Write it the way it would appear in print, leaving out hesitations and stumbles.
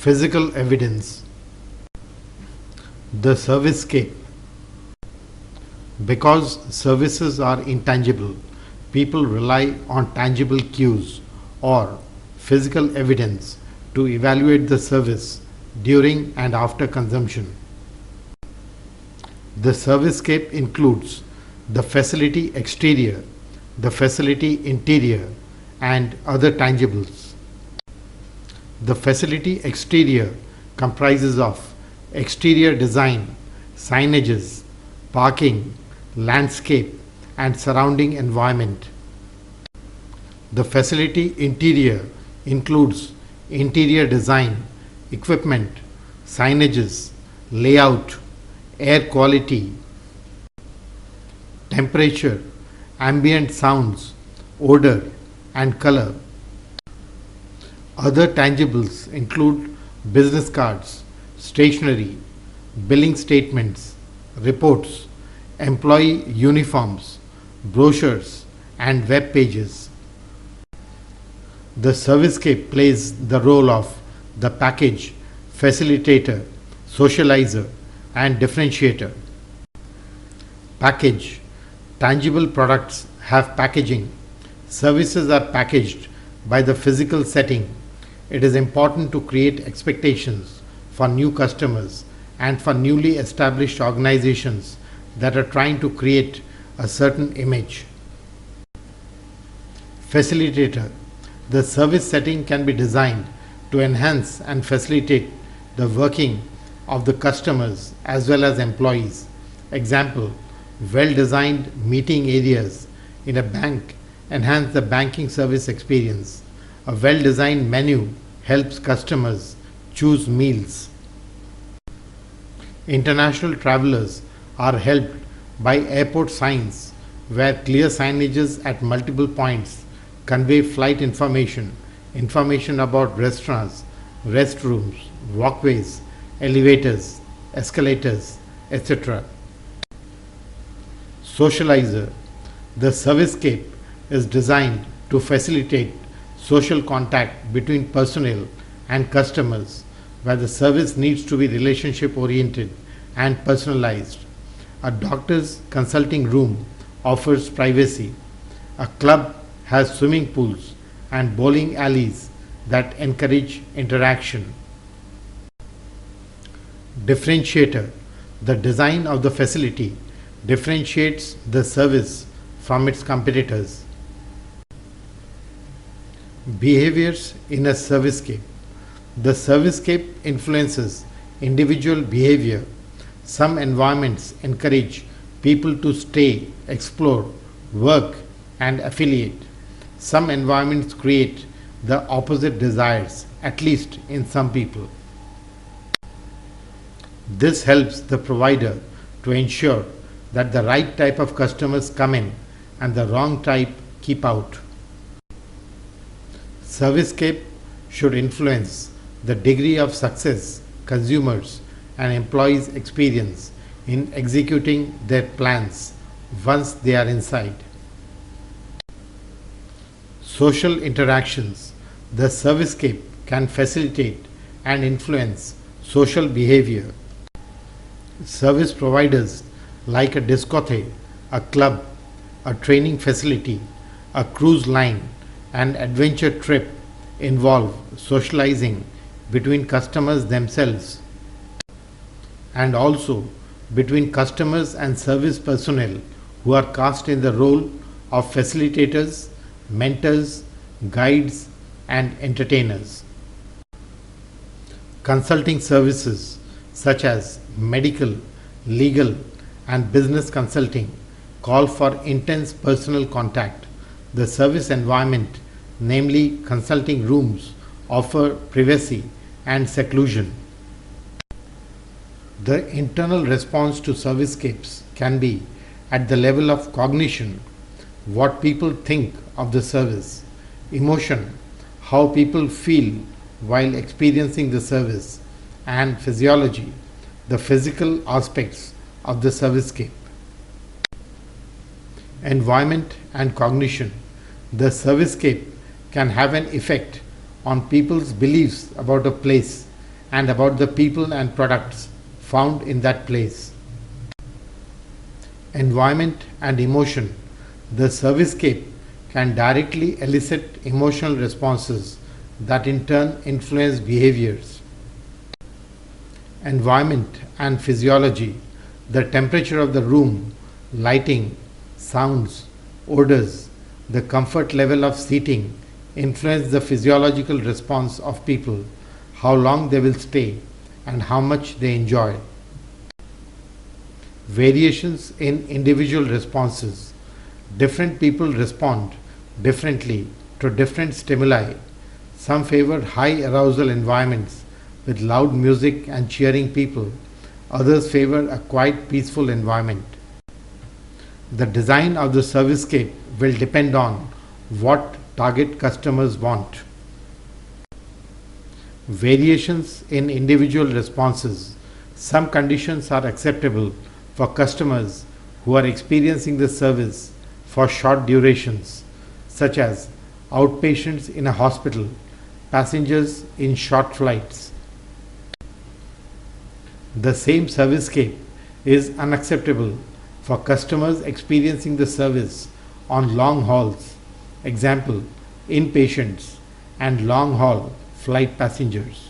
Physical evidence. The servicescape. Because services are intangible, people rely on tangible cues or physical evidence to evaluate the service during and after consumption. The servicescape includes the facility exterior, the facility interior, and other tangibles. The facility exterior comprises of exterior design, signages, parking, landscape, and surrounding environment. The facility interior includes interior design, equipment, signages, layout, air quality, temperature, ambient sounds, odor, and color. Other tangibles include business cards, stationery, billing statements, reports, employee uniforms, brochures, and web pages. The servicescape plays the role of the package, facilitator, socializer, and differentiator. Package. Tangible products have packaging. Services are packaged by the physical setting. It is important to create expectations for new customers and for newly established organizations that are trying to create a certain image. Facilitator. The service setting can be designed to enhance and facilitate the working of the customers as well as employees. Example, well-designed meeting areas in a bank enhance the banking service experience. A well-designed menu helps customers choose meals. International travelers are helped by airport signs where clear signages at multiple points convey flight information, information about restaurants, restrooms, walkways, elevators, escalators, etc. Socializer. The servicescape is designed to facilitate social contact between personnel and customers, where the service needs to be relationship oriented and personalized. A doctor's consulting room offers privacy. A club has swimming pools and bowling alleys that encourage interaction. Differentiator. The design of the facility differentiates the service from its competitors. Behaviors in a servicescape. The servicescape influences individual behavior. Some environments encourage people to stay, explore, work, and affiliate. Some environments create the opposite desires, at least in some people. This helps the provider to ensure that the right type of customers come in and the wrong type keep out. Servicescape should influence the degree of success consumers and employees experience in executing their plans once they are inside. Social interactions. The servicescape can facilitate and influence social behavior. Service providers like a discotheque, a club, a training facility, a cruise line, and adventure trip involve socializing between customers themselves and also between customers and service personnel who are cast in the role of facilitators, mentors, guides, and entertainers. Consulting services such as medical, legal, and business consulting call for intense personal contact. The service environment, namely consulting rooms, offer privacy and seclusion. The internal response to servicescapes can be at the level of cognition, what people think of the service, emotion, how people feel while experiencing the service, and physiology, the physical aspects of the servicescape. Environment and cognition. The servicescape can have an effect on people's beliefs about a place and about the people and products found in that place. Environment and emotion. The servicescape can directly elicit emotional responses that in turn influence behaviors. Environment and physiology. The temperature of the room, lighting, sounds, odors, the comfort level of seating influence the physiological response of people, how long they will stay, and how much they enjoy. Variations in individual responses. Different people respond differently to different stimuli. Some favor high arousal environments with loud music and cheering people. Others favor a quiet, peaceful environment. The design of the servicescape will depend on what target customers want. Variations in individual responses. Some conditions are acceptable for customers who are experiencing the service for short durations, such as outpatients in a hospital, passengers in short flights. The same servicescape is unacceptable for customers experiencing the service on long hauls, example, inpatients and long haul flight passengers.